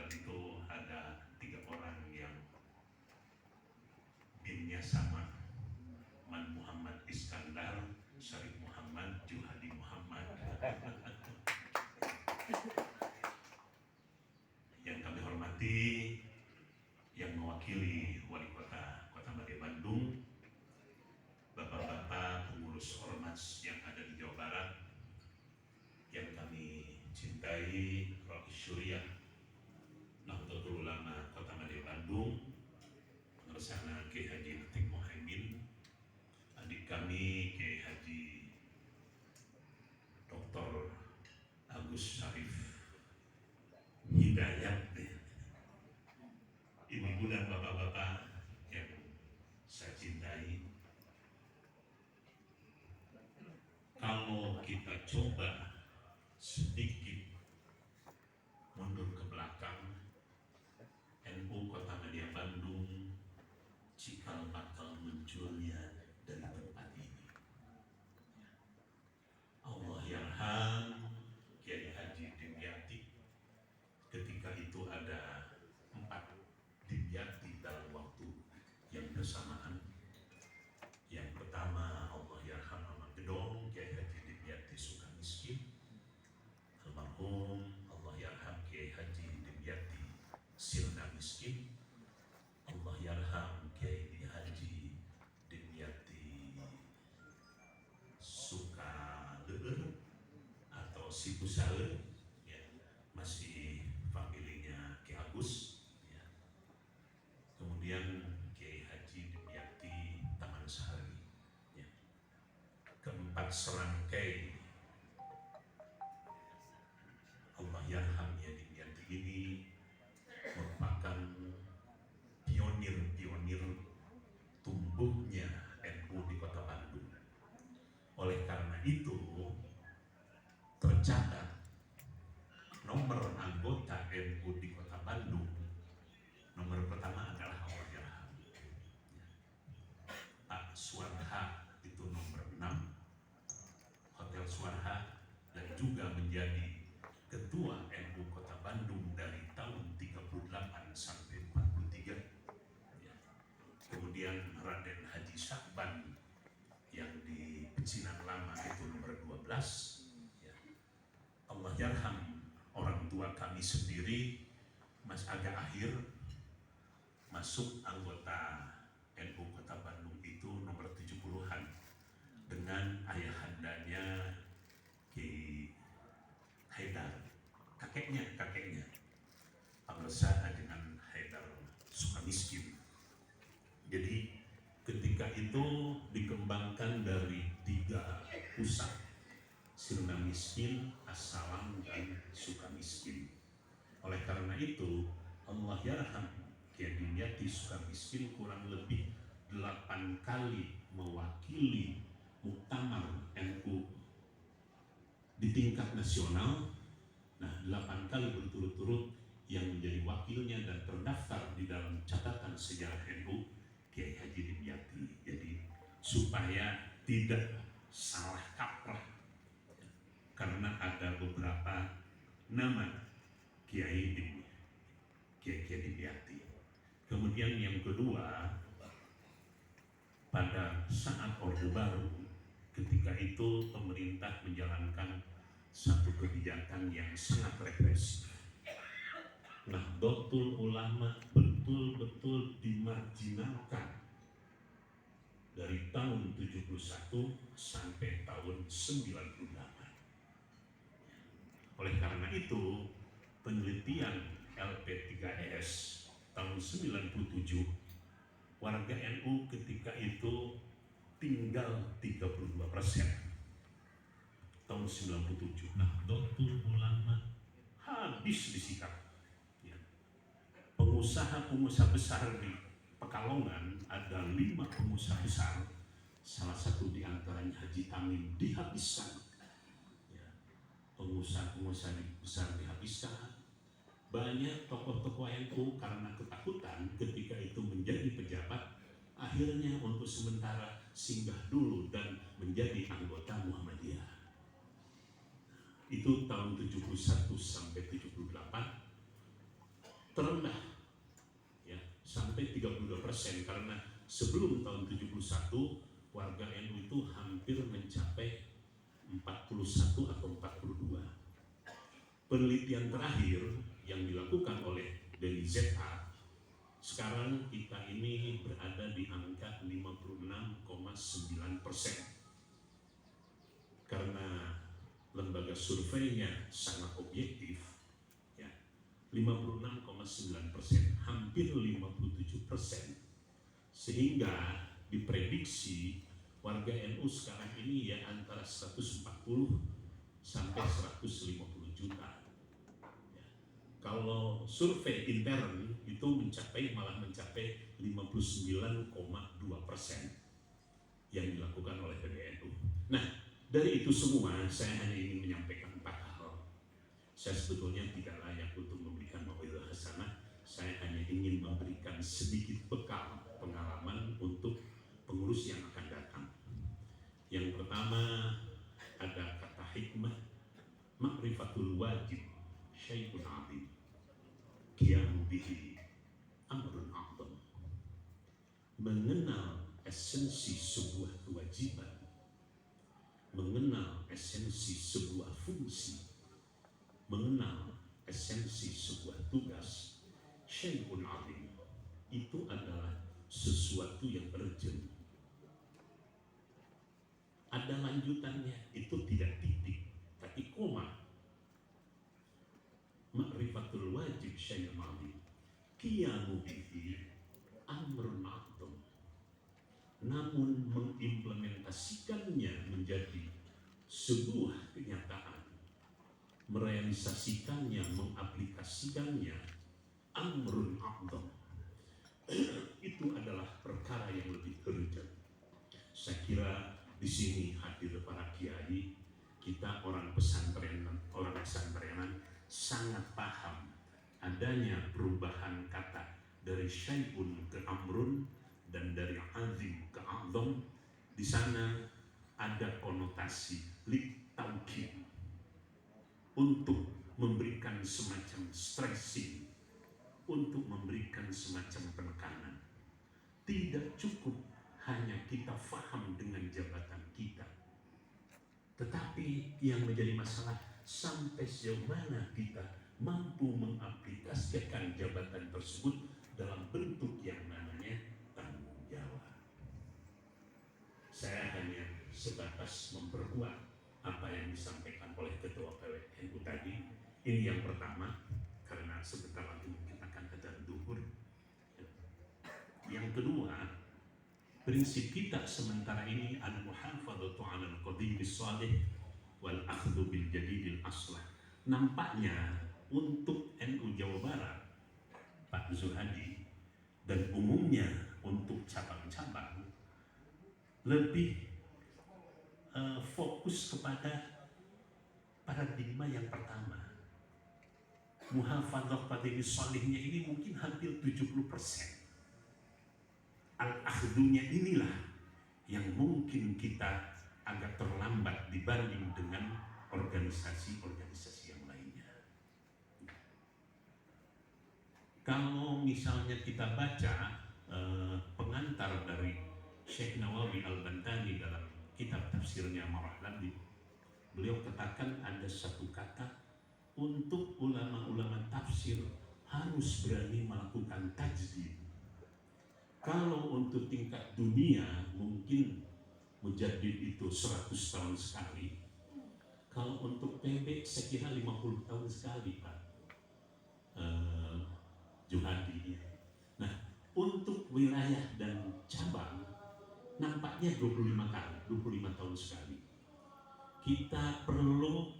Jabarat itu ada 3 orang yang binnya sama, Man Muhammad Iskandar, Syarif Muhammad, Juhadi Muhammad. Yang kami hormati, yang mewakili Wali Kota Madya Bandung, Bapak-bapak pengurus ormas yang ada di Jawa Barat, yang kami cintai, Rocky Syuriah, Nahdlatul Ulama Kota Madya Bandung, Pengersana Kiai Haji Latif Muhaimin, adik kami Kiai Haji Dr. Agus Syarif Hidayat, ibu-ibu dan bapak-bapak yang saya cintai. Kalau kita coba sedikit mundur ke belakang, NU Kota Madya Bandung cikal bakal munculnya dari tempat ini. Allah yarham Kiai Haji Dimyati, ketika itu ada 4 Dimyati dalam waktu yang bersamaan. Yang pertama, Allah yarham Mama Gedong Kiai Haji Dimyati Sukamiskin, almarhum Allah yarham Kiai Haji Dimyati Sirna Miskin, Allah yarham Kiai Haji Dimyati Sukaleueur atau Sibusaeur, ya, masih familinya Ki Agus, ya. Kemudian Kiai Haji Dimyati Taman Sari, ya. Keempat serangkai Allah yarham ya Dimyati ini merupakan pionir tumbuhnya NU di Kota Bandung. Oleh karena itu tercatat nomor anggota NU di Kota Bandung, nomor pertama adalah Allah yarham, Pak Suwarha itu nomor 6, Hotel Suwarha, dan juga menjadi Ketua NU Kota Bandung dari tahun 38 sampai 43. Ya. Kemudian Raden Haji Syakban yang di Pecinan Lama itu nomor 12. Ya. Allah yarham orang tua kami sendiri, Mas Aga Akhir, masuk anggota NU Kota Bandung itu nomor 70-an dengan ayahandanya Ki Haidar, kakeknya Pangersana dengan Haidar Sukamiskin. Jadi ketika itu dikembangkan dari 3 pusat, Sirna Miskin, Assalam, dan Sukamiskin. Oleh karena itu Allah yarham Kiai Dimyati Sukamiskin kurang lebih 8 kali mewakili muktamar NU di tingkat nasional. Nah, 8 kali berturut-turut yang menjadi wakilnya dan terdaftar di dalam catatan sejarah NU Kiai Haji Dimyati. Jadi supaya tidak salah kaprah, karena ada beberapa nama Kiai Dimyati. Kemudian yang kedua, pada saat Orde Baru, ketika itu pemerintah menjalankan satu kebijakan yang sangat represif. Nahdlatul Ulama betul-betul dimarginalkan dari tahun 71 sampai tahun 98. Oleh karena itu, penelitian LP3ES tahun 97, warga NU ketika itu tinggal 32%. Tahun 97, Nahdlatul Ulama habis disikat. Ya. Pengusaha-pengusaha besar di Pekalongan, ada 5 pengusaha besar, salah satu di antaranya Haji Tamim, dihabiskan. Ya. Pengusaha-pengusaha besar dihabiskan. Banyak tokoh-tokoh NU karena ketakutan ketika itu menjadi pejabat, akhirnya untuk sementara singgah dulu dan menjadi anggota Muhammadiyah. Itu tahun 71 sampai 78. terendah ya, sampai 32%, karena sebelum tahun 71 warga NU itu hampir mencapai 41 atau 42. Penelitian terakhir yang dilakukan oleh dari ZA, sekarang kita ini berada di angka 56,9%. Karena lembaga surveinya sangat objektif ya, 56,9%, hampir 57%, sehingga diprediksi warga NU sekarang ini ya antara 140 sampai 150 juta ya. Kalau survei intern itu malah mencapai 59,2% yang dilakukan oleh PBNU. Nah, dari itu semua saya hanya ingin menyampaikan 4 hal. Saya sebetulnya tidak layak untuk memberikan mau'izah hasanah. Saya hanya ingin memberikan sedikit bekal pengalaman untuk pengurus yang akan datang. Yang pertama, ada kata hikmah, ma'rifatul wajib syai'un 'azim, qiyamu bihi amrun 'azam. Mengenal esensi sebuah kewajiban, mengenal esensi sebuah fungsi, mengenal esensi sebuah tugas, syai'un 'azim, itu adalah sesuatu yang urgent. Ada lanjutannya, itu tidak titik tapi koma. Ma'rifatul wajib syai'un 'azim, qiyamu bihi amrun 'azam. Namun mengimplementasikannya menjadi sebuah kenyataan, merealisasikannya, mengaplikasikannya, amrun 'azam, itu adalah perkara yang lebih urgent. Saya kira di sini hadir para kiai, kita orang pesantrenan sangat paham adanya perubahan kata dari syai'un ke amrun dan dari azim ke a'zam. Di sana ada konotasi li'taukid, untuk memberikan semacam stressing, untuk memberikan semacam penekanan. Tidak cukup hanya kita faham dengan jabatan kita, tetapi yang menjadi masalah sampai sejauh mana kita mampu mengaplikasikan jabatan tersebut dalam bentuk yang namanya tanggung jawab. Saya hanya sebatas memperkuat apa yang disampaikan oleh Ketua PWNU tadi. Ini yang pertama, karena sebentar lagi kita akan adzan zuhur. Yang kedua, prinsip kita sementara ini al-muhafadzatu 'alal qadimis shalih wal akhdhu bil jadidil aslah. Nampaknya untuk NU Jawa Barat, Pak Zuhadi, dan umumnya untuk cabang-cabang lebih fokus kepada paradigma yang pertama. Muhafadzah qadimis shalihnya ini mungkin hampir 70%. Al-akhdunya inilah yang mungkin kita agak terlambat dibanding dengan organisasi-organisasi yang lainnya. Kalau misalnya kita baca pengantar dari Syekh Nawawi Al-Bantani dalam kitab tafsirnya Marah Labib, beliau katakan ada satu kata untuk ulama-ulama tafsir harus berani melakukan tajdid. Kalau untuk tingkat dunia mungkin mujaddid itu 100 tahun sekali. Kalau untuk PB saya kira 50 tahun sekali, Pak Juhadi. Nah, untuk wilayah dan cabang nampaknya 25 tahun sekali. Kita perlu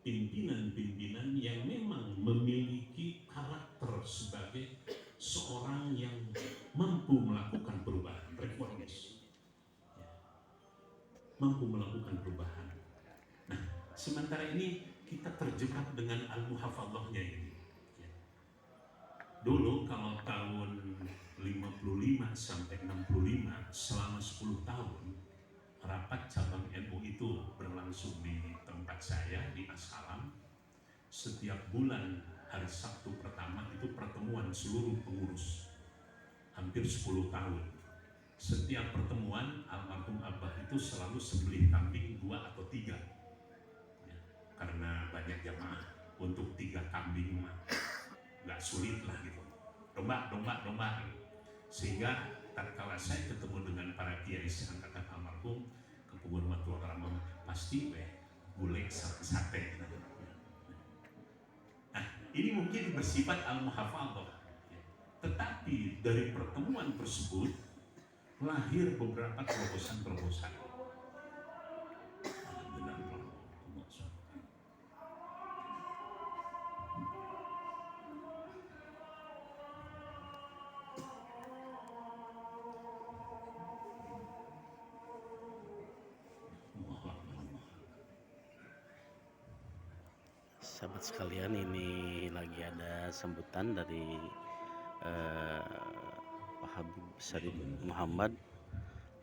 pimpinan-pimpinan yang memang memiliki karakter sebagai seorang yang mampu melakukan perubahan, reformis, mampu melakukan perubahan. Nah, sementara ini kita terjebak dengan al-muhafadzahnya ini. Dulu kalau tahun 55 sampai 65, selama 10 tahun rapat cabang NU itu berlangsung di tempat saya di Assalam. setiap bulan hari Sabtu pertama itu pertemuan seluruh pengurus, hampir 10 tahun. Setiap pertemuan almarhum Abah itu selalu sembelih kambing 2 atau 3 ya, karena banyak jamaah. Untuk 3 kambing mah nggak sulit lah gitu, domba, sehingga tatkala saya ketemu dengan para kiai seangkatan almarhum ke Puguh Matua Karamong, pasti gulai sate. Nah, ini mungkin bersifat al-muhafadzah, tetapi dari pertemuan tersebut lahir beberapa terobosan-terobosan. Sahabat sekalian, ini lagi ada sambutan dari Pak Habib Syarif Muhammad,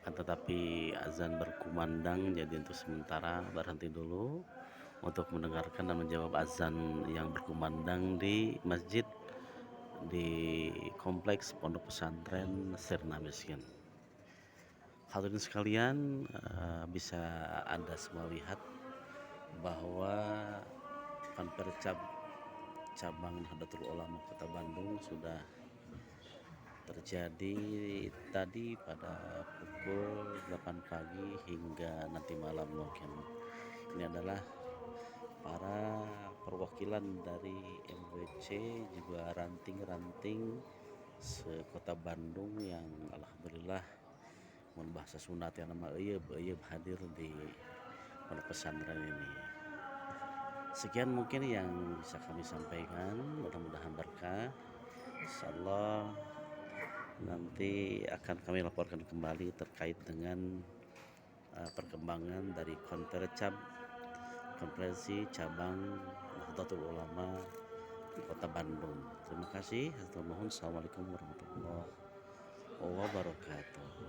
tetapi azan berkumandang, jadi untuk sementara berhenti dulu untuk mendengarkan dan menjawab azan yang berkumandang di masjid di kompleks Pondok Pesantren Sirna Miskin. Hadirin sekalian, bisa Anda semua lihat bahwa Konpercab Cabang Nahdlatul Ulama Kota Bandung sudah terjadi tadi pada pukul 8 pagi hingga nanti malam mungkin. Ini adalah para perwakilan dari MWC, juga ranting-ranting sekota Bandung yang alhamdulillah mun bahasa sunat yang nama euyeuh hadir di pondok pesantren ini. Sekian mungkin yang bisa kami sampaikan, mudah-mudahan berkah. Insyaallah nanti akan kami laporkan kembali terkait dengan perkembangan dari konferensi cabang Nahdlatul Ulama Kota Bandung. Terima kasih. Assalamualaikum warahmatullahi wabarakatuh.